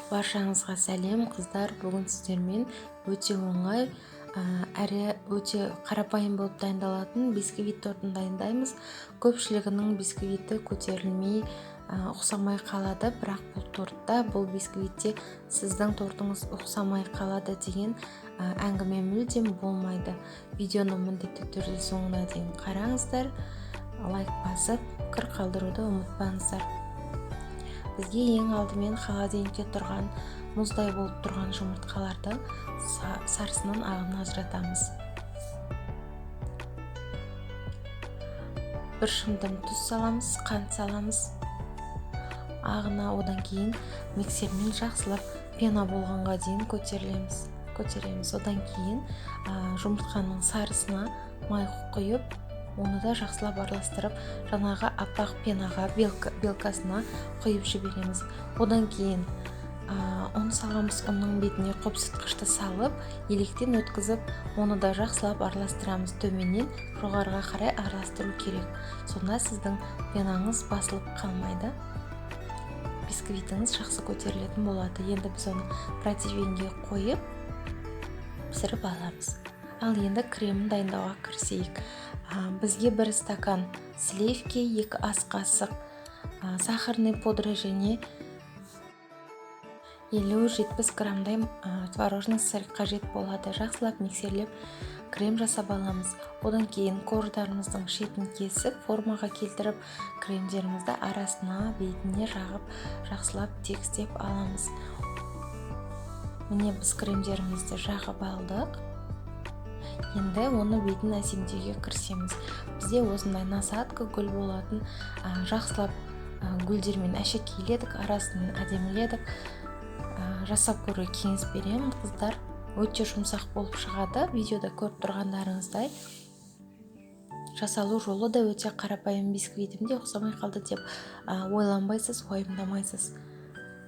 Баршаңызға сәлем қыздар. Бүгін сіздермен өте оңай әрі өте қарапайым болып дайындалатын бисквит тортын дайындаймыз. Көпшілігінің бисквиті көтерілмей ұқсамай қалады, бірақ бұл тортта, бұл бисквитте сіздің тортыңыз ұқсамай қалады деген әңгіме мүлдем болмайды. Видеоны міндетті түрде соңына дейін қараңыздар, лайк басып пікір қалдыруды ұмытпаңыздар. Бізге ең алдымен холодильникте тұрған мұздай болып тұрған жұмыртқаларды сарысынан ағын ажыратамыз. Бір шымдым тұз саламыз, қант саламыз ағына, одан кейін миксермен жақсылап пена болғанға дейін көтереміз. Одан кейін жұмыртқаның сарысына май құйып, оны да жақсылап араластырып, жаңағы аппақ пенаға белкасына құйып жібереміз. Одан кейін ұн саламыз, ұнның бетіне қопсытқышты салып, електен өткізіп, оны да жақсылап араластырамыз. Төменнен жоғарыға қарай араластыру керек. Сонда сіздің пенаңыз басылып қалмайды, бисквитіңіз жақсы көтерілетін болады. Енді біз оны противеньге қойып пісіріп аламыз. Ал енді кремін дайындауға кірісейік. Бізге 1 стакан сливки, 2 ас қасық сахарный пудра және 50-70 граммдай творожный сыр қажет болады. Жақсылап миксерлеп крем жасап аламыз. Одан кейін корждарымыздың шетін кесіп, формаға келтіріп, кремдерімізді арасына, бетіне жағып, жақсылап тегістеп аламыз. Міне біз кремдерімізді жағып алдық. Енді оны бетін әсемдеуге кірісеміз. Бізде осындай насадка гүл болатын, жақсылап гүлдермен әшекейледік, арасын әдеміледік. Жасап көруге кеңес беремін, қыздар. Өте жұмсақ болып шығады, видеода көріп тұрғандарыңыздай. Жасалу жолы да өте қарапайым, бисквитімде ұқсамай қалды деп ойланбайсыз, уайымдамайсыз.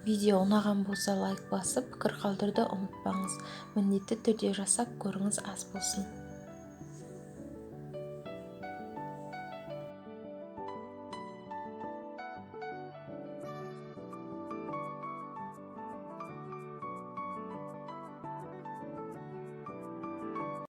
Видео ұнаған болса лайк басып, пікір қалдыруды ұмытпаңыз. Міндетті түрде жасап көріңіз, ас болсын.